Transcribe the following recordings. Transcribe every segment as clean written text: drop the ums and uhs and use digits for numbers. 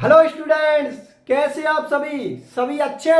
Hello students, कैसे आप सभी सभी अच्छे।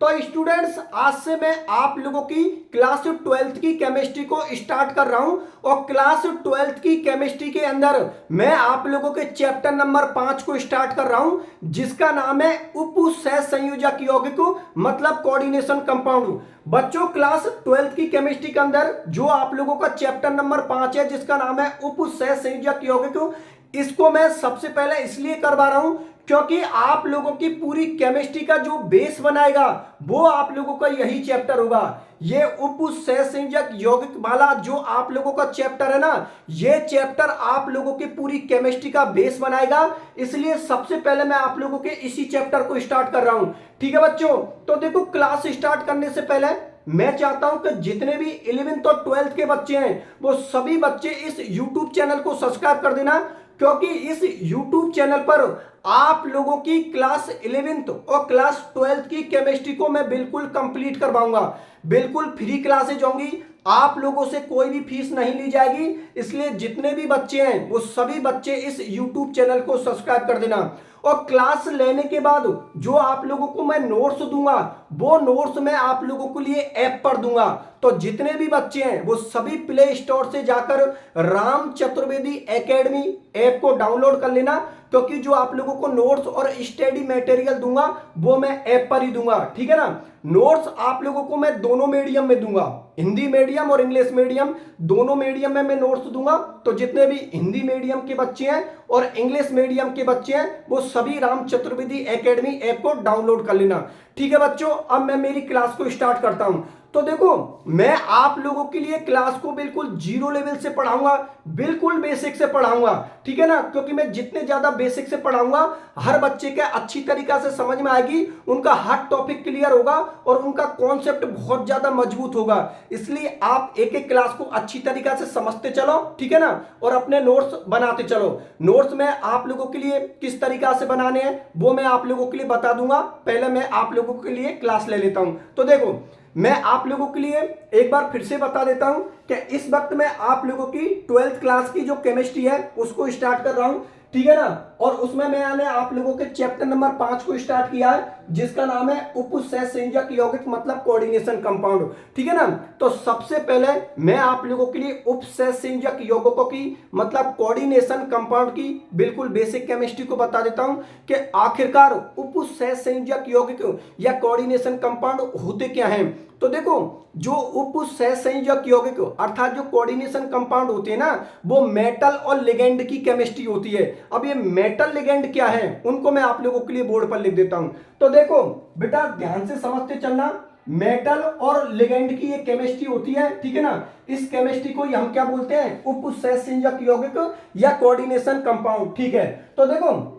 तो स्टूडेंट्स, आज से मैं आप लोगों की क्लास 12th की केमिस्ट्री को स्टार्ट कर रहा हूं और क्लास 12th की केमिस्ट्री के अंदर मैं आप लोगों के चैप्टर नंबर 5 को स्टार्ट कर रहा हूं, जिसका नाम है उप सहसंयोजक यौगिक, मतलब कोऑर्डिनेशन कंपाउंड। बच्चों, क्लास 12th की केमिस्ट्री के अंदर जो आप लोगों का चैप्टर नंबर 5 है, जिसका नाम है उप सहसंयोजक यौगिक, इसको मैं सबसे पहले इसलिए करवा रहा हूं क्योंकि आप लोगों की पूरी केमिस्ट्री का जो बेस बनाएगा वो आप लोगों का यही चैप्टर होगा। ये उप सहसंयोजक यौगिक वाला जो आप लोगों का चैप्टर है ना, ये चैप्टर आप लोगों की पूरी केमिस्ट्री का बेस बनाएगा। इसलिए सबसे पहले मैं आप लोगों के इसी चैप्टर को स्टार्ट कर रहा हूं। ठीक है बच्चों, तो देखो, क्लास स्टार्ट करने से पहले मैं चाहता हूं कि जितने भी 11th और 12th के बच्चे हैं वो सभी बच्चे इस YouTube चैनल को सब्सक्राइब कर देना, क्योंकि इस YouTube चैनल पर आप लोगों की क्लास 11th और क्लास 12th की केमिस्ट्री को मैं बिल्कुल कंप्लीट करवाऊंगा। बिल्कुल फ्री क्लासेज होंगी, आप लोगों से कोई भी फीस नहीं ली जाएगी। इसलिए जितने भी बच्चे हैं वो सभी बच्चे इस YouTube चैनल को सब्सक्राइब कर देना। और क्लास लेने के बाद जो आप लोगों को मैं नोट्स दूंगा वो नोट्स मैं आप लोगों के लिए ऐप पर दूंगा। तो जितने भी बच्चे हैं वो सभी प्ले स्टोर से जाकर राम चतुर्वेदी एकेडमी ऐप को डाउनलोड कर लेना, क्योंकि जो आप लोगों को नोट्स और स्टडी मटेरियल दूंगा वो मैं ऐप पर ही दूंगा। ठीक है ना। नोट्स आप लोगों को मैं दोनों मीडियम में दूंगा, हिंदी मीडियम और इंग्लिश मीडियम, दोनों मीडियम में मैं नोट्स दूंगा। तो जितने भी हिंदी मीडियम के बच्चे हैं और इंग्लिश मीडियम के बच्चे हैं वो सभी राम चतुर्वेदी एकेडमी ऐप को डाउनलोड कर लेना। ठीक है बच्चों, अब मैं मेरी क्लास को स्टार्ट करता हूं। तो देखो, मैं आप लोगों के लिए क्लास को बिल्कुल जीरो लेवल से पढ़ाऊंगा, बिल्कुल बेसिक से पढ़ाऊंगा। ठीक है ना, क्योंकि मैं जितने ज्यादा बेसिक से पढ़ाऊंगा हर बच्चे के अच्छी तरीका से समझ में आएगी, उनका हर टॉपिक क्लियर होगा और उनका कॉन्सेप्ट बहुत ज्यादा मजबूत होगा। इसलिए आप एक एक क्लास को अच्छी तरीका से समझते चलो, ठीक है ना, और अपने नोट्स बनाते चलो। नोट्स में आप लोगों के लिए किस तरीका से बनाने हैं वो मैं आप लोगों के लिए बता दूंगा। पहले मैं आप लोगों के लिए क्लास ले लेता हूं। तो देखो, मैं आप लोगों के लिए एक बार फिर से बता देता हूं कि इस वक्त मैं आप लोगों की 12th क्लास की जो केमिस्ट्री है उसको स्टार्ट कर रहा हूं। ठीक है ना। और उसमें मैंने आप लोगों के चैप्टर नंबर 5 को स्टार्ट किया है, जिसका नाम है उप सहसंयोजक यौगिक, मतलब कोऑर्डिनेशन कंपाउंड। ठीक है ना। तो सबसे पहले मैं आप लोगों के लिए उप सहसंयोजक यौगिकों की, मतलब कोऑर्डिनेशन कंपाउंड की बिल्कुल बेसिक केमिस्ट्री को बता देता हूं कि आखिरकार उप सहसंयोजक यौगिक या कोऑर्डिनेशन कंपाउंड होते क्या हैं। तो देखो, जो उप सहसंयोजक यौगिक अर्थात जो कोऑर्डिनेशन कंपाउंड होते हैं ना, वो मेटल और लिगेंड की केमिस्ट्री होती है। अब ये मेटल लिगेंड क्या है उनको मैं आप लोगों के लिए बोर्ड पर लिख देता हूं। तो देखो बेटा, ध्यान से समझते चलना। मेटल और लिगेंड की ये केमिस्ट्री होती है। ठीक है ना। इस केमिस्ट्री को हम क्या बोलते हैं? उप सहसंयोजक यौगिक या कोऑर्डिनेशन कंपाउंड। ठीक है। तो देखो,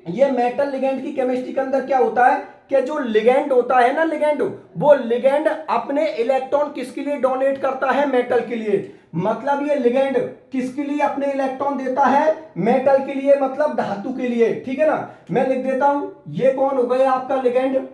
ये मेटल लिगेंड की केमिस्ट्री के अंदर क्या होता है कि जो लिगेंड होता है ना, लिगेंड, वो लिगेंड अपने इलेक्ट्रॉन किसके लिए डोनेट करता है? मेटल के लिए। मतलब ये लिगेंड किसके लिए अपने इलेक्ट्रॉन देता है? मेटल के लिए, मतलब धातु के लिए। ठीक है ना। मैं लिख देता हूं, ये कौन हो गया आपका लिगेंड,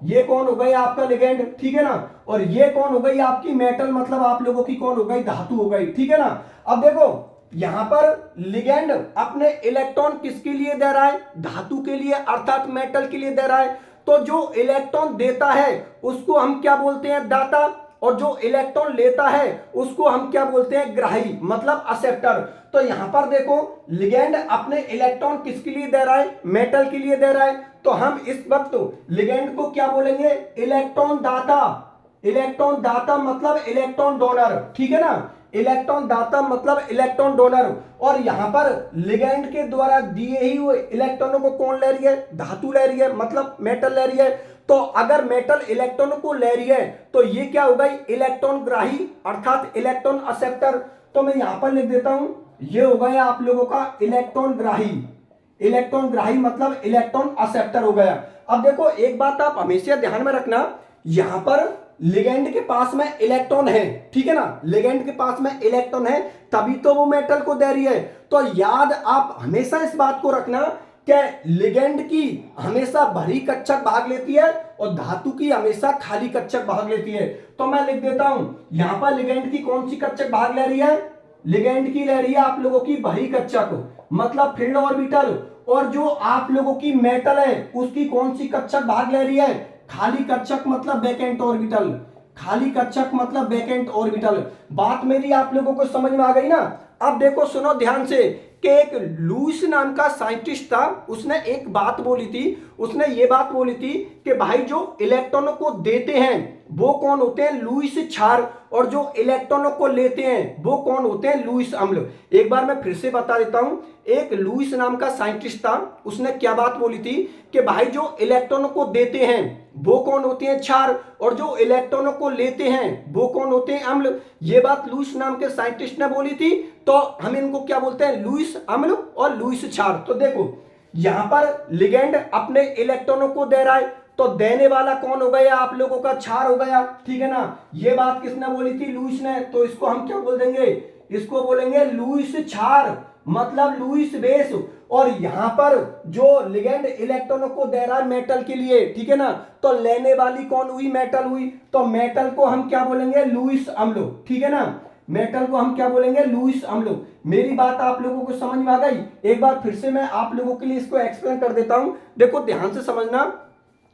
ये कौन हो गई आपका लिगेंड। ठीक है ना। और ये कौन हो गई आपकी मेटल, मतलब आप लोगों की कौन हो गई? धातु हो गई। ठीक है ना। अब देखो, यहां पर लिगेंड अपने इलेक्ट्रॉन किसके लिए दे रहा है? धातु के लिए, अर्थात मेटल के लिए दे रहा है। तो जो इलेक्ट्रॉन देता है उसको हम क्या बोलते हैं? दाता। और जो इलेक्ट्रॉन लेता है उसको हम क्या बोलते हैं? ग्राही, मतलब एक्सेप्टर। तो यहां पर देखो, लिगेंड अपने इलेक्ट्रॉन किसके लिए दे रहा है? मेटल के लिए दे रहा है। तो हम इस वक्त लिगेंड को क्या बोलेंगे? इलेक्ट्रॉन दाता। इलेक्ट्रॉन दाता मतलब इलेक्ट्रॉन डोनर। ठीक है ना। इलेक्ट्रॉन दाता मतलब इलेक्ट्रॉन डोनर। और यहां पर लिगेंड के द्वारा दिए ही हुए इलेक्ट्रॉनों को कौन ले रही है? धातु ले रही है, मतलब मेटल ले रही है। तो अगर मेटल इलेक्ट्रॉन को ले रही है तो ये क्या हो गई? इलेक्ट्रॉन ग्राही, अर्थात इलेक्ट्रॉन एक्सेप्टर। तो मैं यहां पर लिख देता हूं, ये हो गया आप लोगों का इलेक्ट्रॉन ग्राही। इलेक्ट्रॉन ग्राही मतलब इलेक्ट्रॉन एक्सेप्टर हो गया। अब देखो, एक बात आप हमेशा ध्यान में रखना, यहां पर लिगेंड के पास में इलेक्ट्रॉन है। ठीक है ना। लिगेंड के पास में इलेक्ट्रॉन है, तभी तो वो मेटल को दे रही है। तो याद आप हमेशा इस बात को रखना कि लिगेंड की हमेशा भरी कक्षक भाग लेती है और धातु की हमेशा खाली कक्षक भाग लेती है। तो मैं लिख देता हूं, यहां पर लिगेंड की कौन सी कक्षक भाग ले रही है? लिगेंड की ले रही है आप लोगों की भरी कक्षक, मतलब फील्ड ऑर्बिटल। और जो आप लोगों की मेटल है उसकी कौन सी कक्षक भाग ले रही है? खाली कक्षक मतलब वैकेंट ऑर्बिटल, खाली कक्षक मतलब वैकेंट ऑर्बिटल। बात मेरी आप लोगों को समझ में आ गई ना? अब देखो सुनो ध्यान से कि एक लुईस नाम का साइंटिस्ट था, उसने एक बात बोली थी, उसने ये बात बोली थी कि भाई जो इलेक्ट्रॉनों को देते हैं वो कौन होते हैं? लुईस क्षार, और जो इलेक्ट्रॉनों को लेते हैं वो कौन होते हैं? लुईस अम्ल। एक बार मैं फिर से बता देता हूं, एक लुईस नाम का साइंटिस्ट था, उसने क्या बात बोली थी कि भाई जो इलेक्ट्रॉनों को देते हैं वो कौन होते हैं? क्षार, और जो इलेक्ट्रॉनों को लेते हैं वो कौन होते हैं? अम्ल। ये बात लुईस नाम के साइंटिस्ट ने बोली थी, तो हम इनको क्या बोलते हैं? लुईस अम्ल और लुईस क्षार। तो देखो यहां पर लिगेंड अपने इलेक्ट्रॉनों को दे रहा है, तो देने वाला कौन हो गया? आप लोगों का क्षार हो गया, ठीक है ना? ये बात किसने बोली थी? लुईस ने। तो इसको हम क्या बोल देंगे? इसको बोलेंगे लुईस क्षार, मतलब लुईस बेस। और यहां पर जो लिगेंड इलेक्ट्रॉनों को दे रहा है मेटल के लिए, ठीक है ना, तो लेने वाली कौन हुई? मेटल हुई। तो मेटल को हम क्या बोलेंगे? लुईस अम्ल, ठीक है ना? मेटल को हम क्या बोलेंगे? लुईस अम्ल। मेरी बात आप लोगों को समझ में आ गई? एक बार फिर से मैं आप लोगों के लिए इसको एक्सप्लेन कर देता हूं, देखो ध्यान से समझना।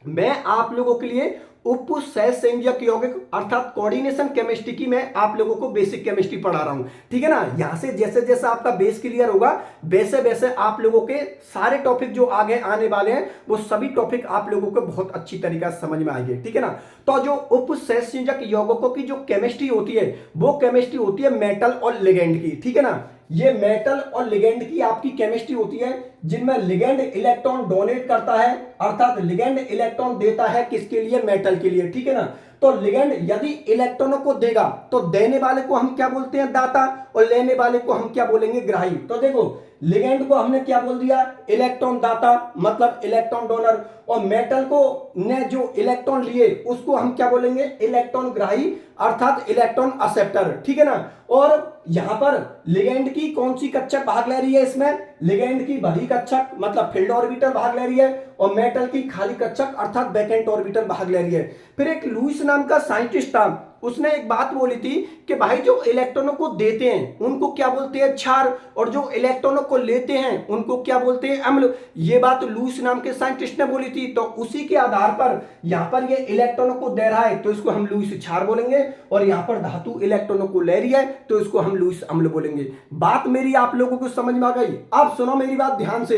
मैं आप लोगों के लिए उप सहसंयोजक यौगिक अर्थात कोऑर्डिनेशन केमिस्ट्री की मैं आप लोगों को बेसिक केमिस्ट्री पढ़ा रहा हूं, ठीक है ना? यहां से जैसे जैसे आपका बेस क्लियर होगा वैसे वैसे आप लोगों के सारे टॉपिक जो आगे आने वाले हैं वो सभी टॉपिक आप लोगों को बहुत अच्छी तरीके से समझ में आएंगे, ठीक है ना? तो जो उप सहसंयोजक यौगिकों की जो केमिस्ट्री होती है वो केमिस्ट्री होती है मेटल और लिगेंड की, ठीक है ना? ये मेटल और लिगेंड की आपकी केमिस्ट्री होती है, जिनमें लिगेंड इलेक्ट्रॉन डोनेट करता है, अर्थात लिगेंड इलेक्ट्रॉन देता है किसके लिए? मेटल के लिए, ठीक है ना? तो लिगेंड यदि इलेक्ट्रॉनों को देगा तो देने वाले को हम क्या बोलते हैं? दाता, और लेने वाले को हम क्या बोलेंगे? ग्राही। तो देखो लिगेंड को हमने क्या बोल दिया? इलेक्ट्रॉन दाता, मतलब इलेक्ट्रॉन डोनर, और मेटल को ने जो इलेक्ट्रॉन लिए उसको हम क्या बोलेंगे? इलेक्ट्रॉन ग्राही, अर्थात इलेक्ट्रॉन एक्सेप्टर, ठीक है ना? और यहां पर लिगेंड की कौन सी कक्षक भाग ले रही है? इसमें लिगेंड की बड़ी कक्षक मतलब फील्ड ऑर्बिटल भाग ले रही है, और मेटल की खाली कक्षक अर्थात वैकेंट ऑर्बिटल भाग ले रही है। फिर एक लुईस नाम का साइंटिस्ट था, उसने एक बात बोली थी कि भाई जो इलेक्ट्रॉनों को देते हैं उनको क्या बोलते हैं? क्षार, और जो इलेक्ट्रॉनों को लेते हैं उनको क्या बोलते हैं? अम्ल। ये बात लुईस नाम के साइंटिस्ट ने बोली थी, तो उसी के आधार पर यहां पर ये इलेक्ट्रॉनों को दे रहा है तो इसको हम लुईस क्षार बोलेंगे, और यहां पर धातु इलेक्ट्रॉनों को ले रही है तो इसको हम लुईस अम्ल बोलेंगे। बात मेरी आप लोगों को समझ में आ गई? अब सुनो मेरी बात ध्यान से,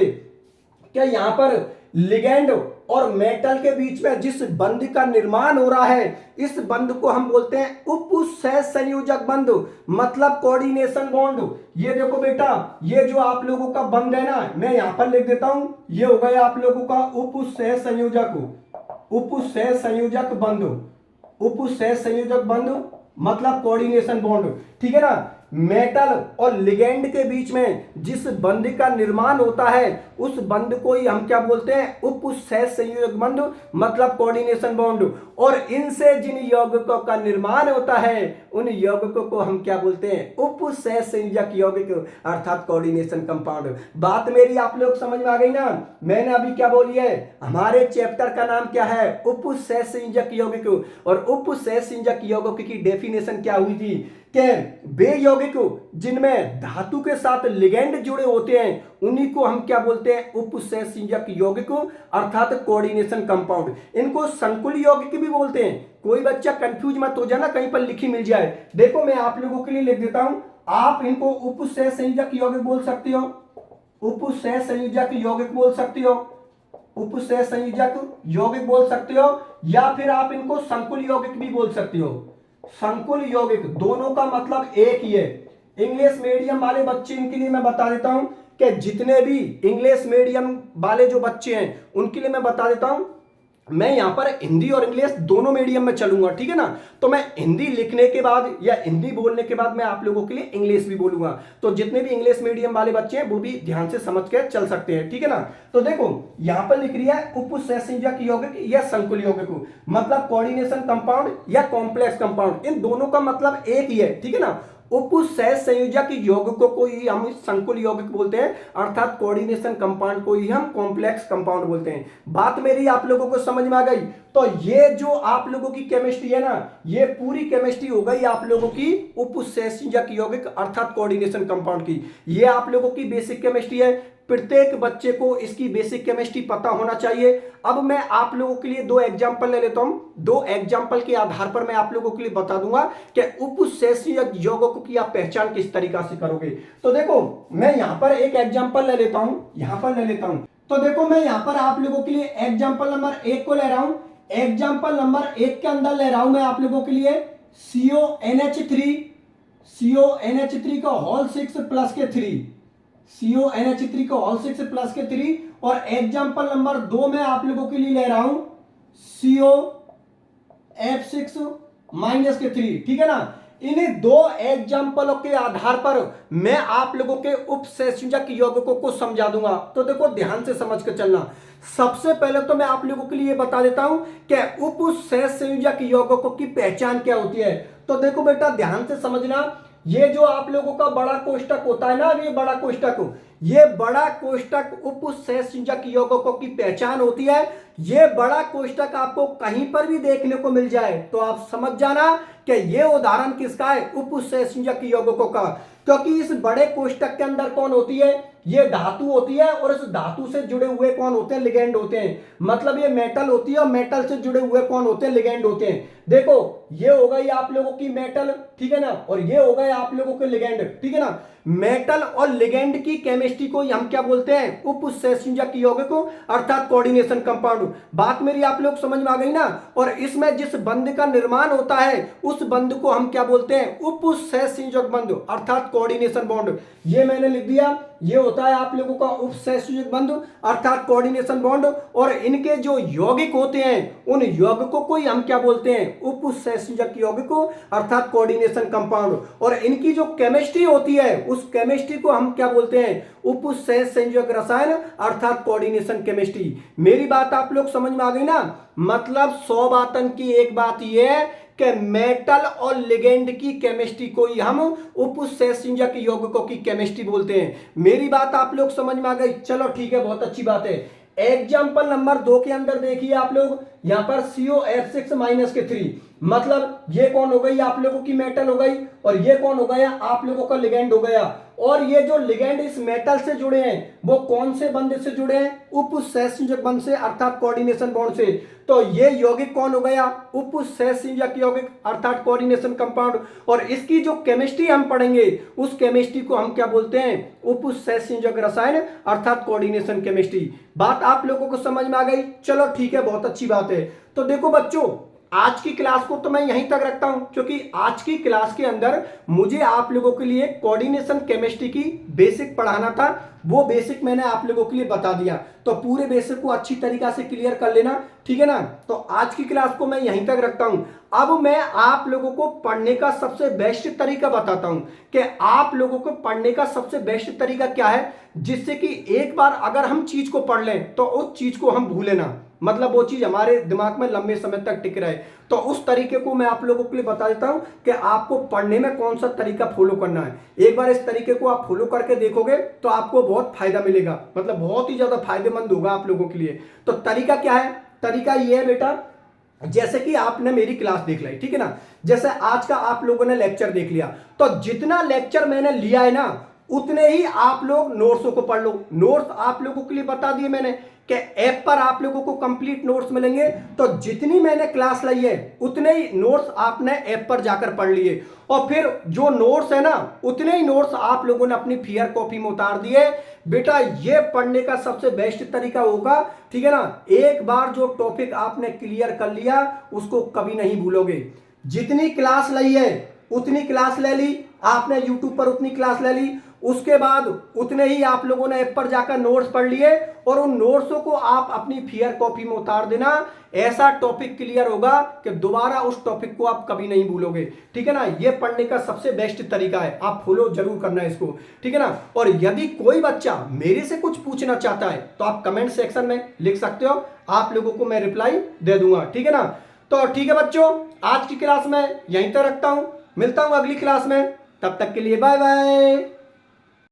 क्या यहां पर लिगेंड और मेटल के बीच में जिस बंध का निर्माण हो रहा है इस बंध को हम बोलते हैं उप सहसंयोजक बंध, मतलब कोऑर्डिनेशन बॉन्ड। ये देखो बेटा, ये जो आप लोगों का बंध है ना, मैं यहां पर लिख देता हूं, ये हो गया आप लोगों का उप सहसंयोजक, उप सहसंयोजक बंध, उप सहसंयोजक बंध मतलब कोऑर्डिनेशन बॉन्ड, ठीक है ना? मेटल और लिगेंड के बीच में जिस बंध का निर्माण होता है उस बंध को ही हम क्या बोलते हैं? उप सहसंयोजक बंध मतलब कोऑर्डिनेशन बॉन्ड। और इनसे जिन यौगिकों का निर्माण होता है उन यौगिकों को हम क्या बोलते हैं? उप सहसंयोजक यौगिक अर्थात कोऑर्डिनेशन कंपाउंड। बात मेरी आप लोग समझ में आ गई ना? मैंने अभी क्या बोली है? हमारे चैप्टर का नाम क्या है? उप सहसंयोजक यौगिक। और उप सहसंयोजक यौगिक की डेफिनेशन क्या हुई थी कि वे यौगिक जिनमें धातु के साथ लिगेंड जुड़े होते हैं उन्हीं को हम क्या बोलते हैं? उप सहसंयोजक यौगिक अर्थात कोऑर्डिनेशन कंपाउंड। इनको संकुल यौगिक भी बोलते हैं। कोई बच्चा कंफ्यूज मत हो जाना, कहीं पर लिखी मिल जाए। देखो मैं आप लोगों के लिए लिख देता हूं, आप इनको उप सहसंयोजक यौगिक बोल सकते हो, उप सहसंयोजक यौगिक बोल सकते हो, उप सहसंयोजक यौगिक बोल सकते हो, या फिर आप इनको संकुल यौगिक भी बोल सकते हो। संकुल यौगिक दोनों का मतलब एक ही है। इंग्लिश मीडियम वाले बच्चे, इनके लिए मैं बता देता हूं कि जितने भी इंग्लिश मीडियम वाले जो बच्चे हैं उनके लिए मैं बता देता हूं, मैं यहां पर हिंदी और इंग्लिश दोनों मीडियम में चलूंगा, ठीक है ना? तो मैं हिंदी लिखने के बाद या हिंदी बोलने के बाद मैं आप लोगों के लिए इंग्लिश भी बोलूंगा, तो जितने भी इंग्लिश मीडियम वाले बच्चे हैं वो भी ध्यान से समझ के चल सकते हैं, ठीक है ना? तो देखो यहां पर लिख रही है उप सहसंयोजक यौगिक या संकुल यौगिक, मतलब कोऑर्डिनेशन कंपाउंड या कॉम्प्लेक्स कंपाउंड, इन दोनों का मतलब एक ही है, ठीक है ना? उप सहसंयोजक यौगिकों को ही हम संकुल यौगिक बोलते हैं, अर्थात कोऑर्डिनेशन कंपाउंड को ही हम कॉम्प्लेक्स कंपाउंड बोलते हैं। बात मेरी आप लोगों को समझ में आ गई? तो ये जो आप लोगों की केमिस्ट्री है ना, ये पूरी केमिस्ट्री हो गई आप लोगों की उप सहसंयोजक यौगिक अर्थात कोऑर्डिनेशन कंपाउंड की। ये आप लोगों की बेसिक केमिस्ट्री है। प्रत्येक बच्चे को इसकी बेसिक केमिस्ट्री पता होना चाहिए। अब मैं आप लोगों के लिए दो एग्जाम्पल ले लेता हूं। दो एग्जाम्पल के आधार पर मैं आप लोगों के लिए बता दूंगा कि उपसेचनीय यौगिकों की आप पहचान किस तरीका से करोगे। तो देखो मैं यहां पर एक एग्जाम्पल ले लेता हूं, यहां पर ले लेता हूं। तो देखो मैं यहां पर आप लोगों के लिए एग्जाम्पल नंबर 1 को ले रहा हूं। एग्जाम्पल नंबर 1 के अंदर ले रहा हूं मैं आप लोगों के लिए CONH3 का होल 6 प्लस के 3, CONH3 का होल 6 प्लस के 3। और एग्जाम्पल नंबर 2 में आप लोगों के लिए ले रहा हूं COF6 माइनस के 3, ठीक है ना। इन दो एग्जाम्पलों के आधार पर मैं आप लोगों के उपसेचक यौगिकों को समझा दूंगा। तो देखो ध्यान से समझ कर चलना। सबसे पहले तो मैं आप लोगों के लिए बता देता हूं कि उपसेचक यौगिकों की पहचान क्या होती है। तो देखो बेटा ध्यान से समझना, ये जो आप लोगों का बड़ा कोष्टक होता है ना, ये बड़ा कोष्टक, ये बड़ा कोष्टक उपसेचक यौगिकों की पहचान होती है। ये बड़ा कोष्टक आपको कहीं पर भी देखने को मिल जाए तो आप समझ जाना कि ये उदाहरण किसका है, उपसेचक यौगिकों का। क्योंकि इस बड़े कोष्टक के अंदर कौन होती है, ये धातु होती है और इस धातु से जुड़े हुए कौन होते हैं, लिगेंड होते हैं। मतलब ये मेटल होती है और मेटल से जुड़े हुए कौन होते हैं, लिगेंड होते हैं। देखो ये हो गई आप लोगों की मेटल, ठीक है ना, और ये हो गए आप लोगों के लिगेंड, ठीक है ना। मेटल और लिगेंड की केमिस्ट्री को हम क्या बोलते हैं, उपसेचक यौगिक अर्थात कोऑर्डिनेशन कंपाउंड। बात मेरी आप लोग समझ में आ गई ना। और इसमें जिस बंध का निर्माण होता है उस बंध को हम क्या बोलते हैं, उपसेचक बंध अर्थात कोऑर्डिनेशन बॉन्ड। ये मैंने लिख दिया, ये होता है आप लोगों का उपसेचक बंध अर्थात कोऑर्डिनेशन बॉन्ड। और इनके जो यौगिक होते हैं उन यौगिकों को ही हम क्या बोलते हैं, उपसेचक यौगिक अर्थात कोऑर्डिनेशन कंपाउंड। और इनकी जो केमिस्ट्री होती है उस केमिस्ट्री को हम क्या बोलते हैं, उपसेचक रसायन अर्थात कोऑर्डिनेशन केमिस्ट्री। मेरी बात आप लोग समझ में आ गई ना। मतलब 100 बातन की एक बात यह है कि मेटल और लिगेंड की केमिस्ट्री को ही हम उपसेचक यौगिकों की केमिस्ट्री बोलते हैं। मेरी बात आप लोग समझ में आ गई, चलो ठीक है, बहुत अच्छी बात है। एग्जाम्पल नंबर 2 के अंदर देखिए आप लोग, यहां पर COF6 माइनस के 3, मतलब ये कौन हो गई आप लोगों की मेटल हो गई और ये कौन हो गया आप लोगों का लिगेंड हो गया। और ये जो लिगेंड इस मेटल से जुड़े हैं वो कौन से बंध से जुड़े हैं, उपसेचक बंध से अर्थात कोऑर्डिनेशन बॉन्ड से। तो ये यौगिक कौन हो गया, उपसेचक यौगिक अर्थात कोऑर्डिनेशन कंपाउंड। और इसकी जो केमिस्ट्री हम पढ़ेंगे उस केमिस्ट्री को हम क्या बोलते हैं, उपसेचक रसायन अर्थात कोऑर्डिनेशन केमिस्ट्री। बात आप लोगों को समझ में आ गई, चलो ठीक है, बहुत अच्छी बात है। तो देखो बच्चों आज की क्लास को तो मैं यहीं तक रखता हूं, क्योंकि आज की क्लास के अंदर मुझे आप लोगों के लिए कोऑर्डिनेशन केमिस्ट्री की बेसिक पढ़ाना था। वो बेसिक मैंने आप लोगों के लिए बता दिया, तो पूरे बेसिक को अच्छी तरीका से क्लियर कर लेना, ठीक है ना। तो आज की क्लास को मैं यहीं तक रखता हूं। अब मैं आप लोगों को पढ़ने का सबसे बेस्ट तरीका बताता हूं कि आप लोगों को पढ़ने का सबसे बेस्ट तरीका क्या है, जिससे कि एक बार अगर हम चीज को पढ़ लें तो उस चीज को हम भूले ना, मतलब वो चीज हमारे दिमाग में लंबे समय तक टिक रहे। तो उस तरीके को मैं आप लोगों के लिए बता देता हूं कि आपको पढ़ने में कौन सा तरीका फॉलो करना है। एक बार इस तरीके को आप फॉलो करके देखोगे तो आपको बहुत फायदा मिलेगा, मतलब बहुत ही ज्यादा फायदेमंद होगा आप लोगों के लिए। तो तरीका क्या है, तरीका ये है बेटा, जैसे कि आपने मेरी क्लास देख ली, ठीक है ना, जैसे आज का आप लोगों ने लेक्चर देख लिया, तो जितना लेक्चर मैंने लिया है ना उतने ही आप लोग नोट्सों को पढ़ लो। नोट्स आप लोगों के लिए बता दिए मैंने कि ऐप पर आप लोगों को कंप्लीट नोट्स मिलेंगे। तो जितनी मैंने क्लास ली है उतने ही नोट्स आपने ऐप पर जाकर पढ़ लिए, और फिर जो नोट्स है ना उतने ही नोट्स आप लोगों ने अपनी फियर कॉपी में उतार दिए। बेटा ये पढ़ने का सबसे बेस्ट तरीका होगा, ठीक है ना। एक बार जो टॉपिक आपने क्लियर कर लिया उसको कभी नहीं भूलोगे। जितनी क्लास ली है उतनी क्लास ले ली आपने, यूट्यूब पर उतनी क्लास ले ली, उसके बाद उतने ही आप लोगों ने ऐप पर जाकर नोट्स पढ़ लिए और उन नोट्सों को आप अपनी फियर कॉपी में उतार देना। ऐसा टॉपिक क्लियर होगा कि दोबारा उस टॉपिक को आप कभी नहीं भूलोगे, ठीक है ना। ये पढ़ने का सबसे बेस्ट तरीका है, आप फॉलो जरूर करना है इसको, ठीक है ना। और यदि कोई बच्चा मेरे से कुछ पूछना चाहता है तो आप कमेंट सेक्शन में लिख सकते हो, आप लोगों को मैं रिप्लाई दे दूंगा, ठीक है ना। तो ठीक है बच्चों, आज की क्लास में यहीं तक रखता हूं, मिलता हूं अगली क्लास में, तब तक के लिए बाय बाय।